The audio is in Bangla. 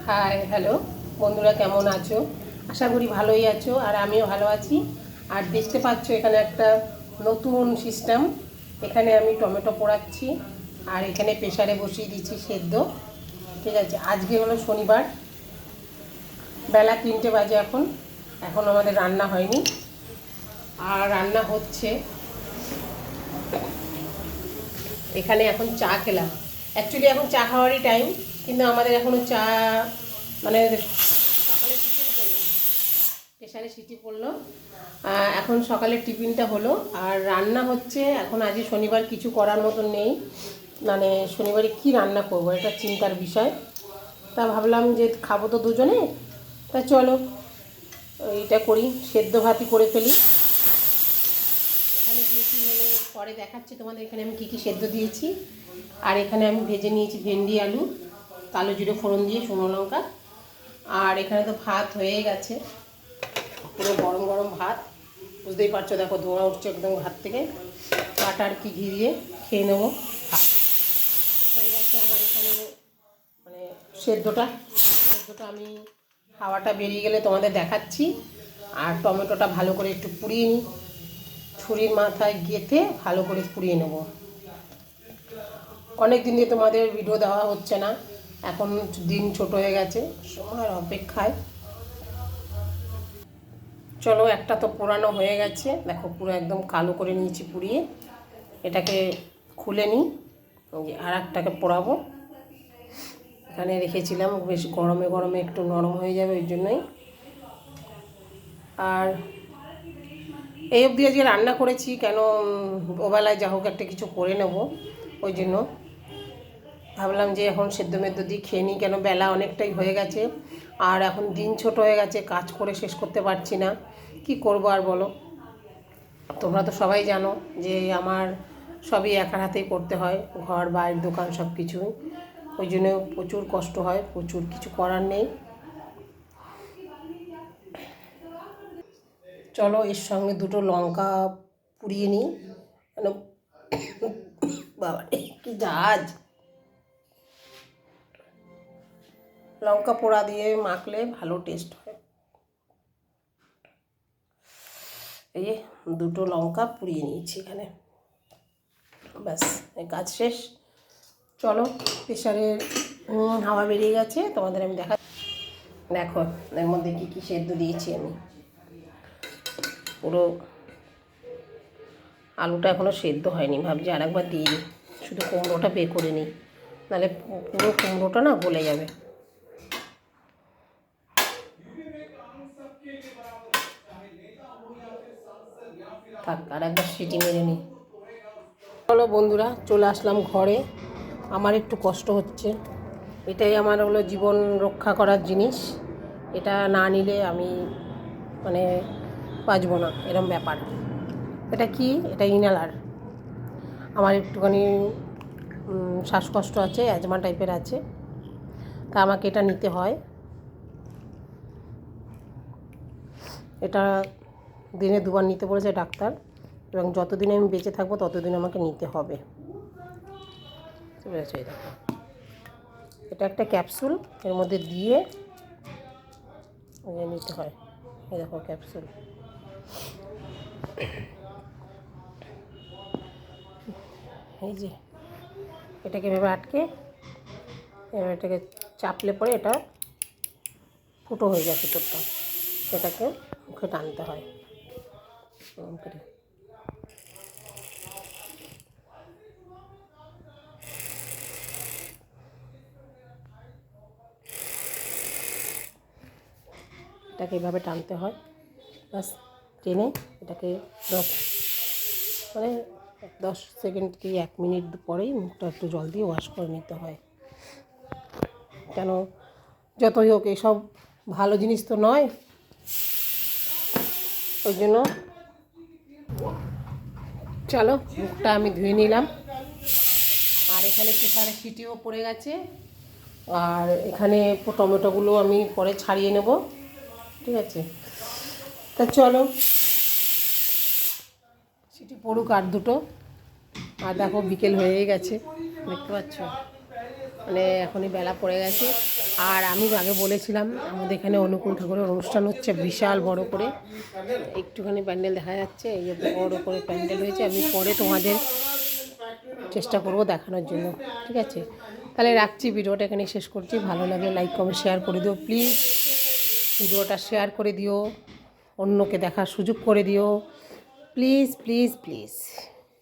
হাই হ্যালো বন্ধুরা, কেমন আছো? আশা করি ভালোই আছো, আর আমিও ভালো আছি। আর দেখতে পাচ্ছো এখানে একটা নতুন সিস্টেম। এখানে আমি টমেটো পোড়াচ্ছি, আর এখানে প্রেসারে বসিয়ে দিচ্ছি সেদ্ধ। ঠিক আছে, আজকে হলো শনিবার, বেলা 3টে বাজে। এখন আমাদের রান্না হয়নি, আর রান্না হচ্ছে। এখানে এখন চা খেলাম। অ্যাকচুয়ালি এখন চা খাওয়ারই টাইম, কিন্তু আমাদের এখনও চা মানে সকালে টিফিন করলাম, প্রেশারে সিটি পড়লো। এখন সকালের টিফিনটা হলো, আর রান্না হচ্ছে। এখন আজকে শনিবার, কিছু করার মতন নেই, মানে শনিবারে কি রান্না করবো এটা চিন্তার বিষয়। তা ভাবলাম যে খাবো তো দুজনে, তা চলো এইটা করি, সেদ্ধ ভাতই করে ফেলি। এখানে দিয়েছি হলো, পরে দেখাচ্ছি তোমাদের এখানে আমি কী কী সেদ্ধ দিয়েছি। আর এখানে আমি ভেজে নিয়েছি ভেন্ডি আলু, কালো জিরে ফোড়ন দিয়ে, শুকনো লঙ্কা। আর এখানে তো ভাত হয়ে গেছে, পুরো গরম গরম ভাত, বুঝতেই পারছো, দেখো ধোঁয়া উঠছে একদম ভাত থেকে। আটা আর কি ঘি দিয়ে খেয়ে নেবো। ভাত হয়ে গেছে আমার এখানে, মানে সেদ্ধটা আমি হাওয়াটা বেরিয়ে গেলে তোমাদের দেখাচ্ছি। আর টমেটোটা ভালো করে একটু পুড়িয়ে নিই, ছুরির মাথায় গেঁথে ভালো করে পুড়িয়ে নেব। অনেক দিন দিয়ে তোমাদের ভিডিও দেওয়া হচ্ছে না, এখন দিন ছোট হয়ে গেছে, সময়ের অপেক্ষায়। চলো, একটা তো পোড়ানো হয়ে গেছে, দেখো পুরো একদম কালো করে নিয়েছি পুড়িয়ে। এটাকে খুলে নিই, আর একটাকে পোড়াবো। এখানে রেখেছিলাম, বেশ গরমে গরমে একটু নরম হয়ে যাবে ওই জন্যই। আর এই অবধি আজকে রান্না করেছি কেন, ওবেলায় যা হোক একটা কিছু করে নেব, ওই জন্য ভাবলাম যে এখন সেদ্ধ মেদ্ধ দিয়ে খেয়ে নিই, কেন বেলা অনেকটাই হয়ে গেছে। আর এখন দিন ছোট হয়ে গেছে, কাজ করে শেষ করতে পারছি না, কি করব আর বলো। তোমরা তো সবাই জানো যে আমার সবই একার হাতেই করতে হয়, ঘর বাইরের দোকান সব কিছুই। ওই জন্য প্রচুর কষ্ট হয়, প্রচুর, কিছু করার নেই। চলো, এর সঙ্গে দুটো লঙ্কা পুড়িয়ে নিই, মানে বাবা কি জাজ, লঙ্কা পোড়া দিয়ে মাখলে ভালো টেস্ট হয়। এই যে দুটো লঙ্কা পুড়িয়ে নিয়েছি এখানে, ব্যাস এই কাজ শেষ। চলো, প্রেশারের হাওয়া বেরিয়ে গেছে, তোমাদের আমি দেখো এর মধ্যে কী কী সেদ্ধ দিয়েছি আমি। পুরো আলুটা এখনও সেদ্ধ হয়নি, ভাবছি আরেকবার দিয়ে দিই, শুধু কুমড়োটা বের করে নিই, নাহলে পুরো কুমড়োটা না গলে যাবে। থাক, আর একবার সিটি মেরে নিই। চলো বন্ধুরা, চলে আসলাম ঘরে। আমার একটু কষ্ট হচ্ছে, এটাই আমার হলো জীবন রক্ষা করার জিনিস। এটা না নিলে আমি মানে বাঁচবো না, এরম ব্যাপার। এটা কি, এটা ইনহেলার। আমার একটুখানি শ্বাসকষ্ট আছে, অ্যাজমা টাইপের আছে, তা আমাকে এটা নিতে হয়। এটা দিনে 2বার নিতে বলেছে ডাক্তার, এবং যতদিন আমি বেঁচে থাকবো ততদিন আমাকে নিতে হবে। বুঝেছো? এই দেখো, এটা একটা ক্যাপসুল, এর মধ্যে দিয়ে নিতে হয়। এই দেখো ক্যাপসুল, এই যে এটাকে এভাবে আটকে, এবার এটাকে চাপলে পরে এটা ফুটো হয়ে যায় ভিতরটা, এটাকে মুখে টানতে হয় করে। এটাকে এভাবে টানতে হয়, বাস। টেনে এটাকে 10 মানে 10 সেকেন্ড কি 1 মিনিট পরেই মুখটা একটু জল দিয়ে ওয়াশ করে নিতে হয়। কেন, যতই হোক এসব ভালো জিনিস তো নয়, ওই জন্য। চলো, মুখটা আমি ধুয়ে নিলাম। আর এখানে প্রেসারে সিটিও পড়ে গেছে, আর এখানে টমেটোগুলো আমি পরে ছাড়িয়ে নেব, ঠিক আছে। তা চলো, সিটি পড়ুক আর দুটো। আর দেখো বিকেল হয়ে গেছে, দেখতে পাচ্ছ, মানে এখনই বেলা পড়ে গেছে। আর আমি আগে বলেছিলাম আমাদের এখানে অনুকূল ঠাকুরের অনুষ্ঠান হচ্ছে বিশাল বড় করে, একটুখানি প্যান্ডেল দেখা যাচ্ছে, এই যে বড় করে প্যান্ডেল হয়েছে। আমি পরে তোমাদের চেষ্টা করব দেখানোর জন্য, ঠিক আছে? তাহলে রাখছি, ভিডিওটা এখানে শেষ করছি। ভালো লাগলে লাইক কমেন্ট শেয়ার করে দিও প্লিজ, ভিডিওটা শেয়ার করে দিও, অন্যকে দেখার সুযোগ করে দিও প্লিজ প্লিজ প্লিজ।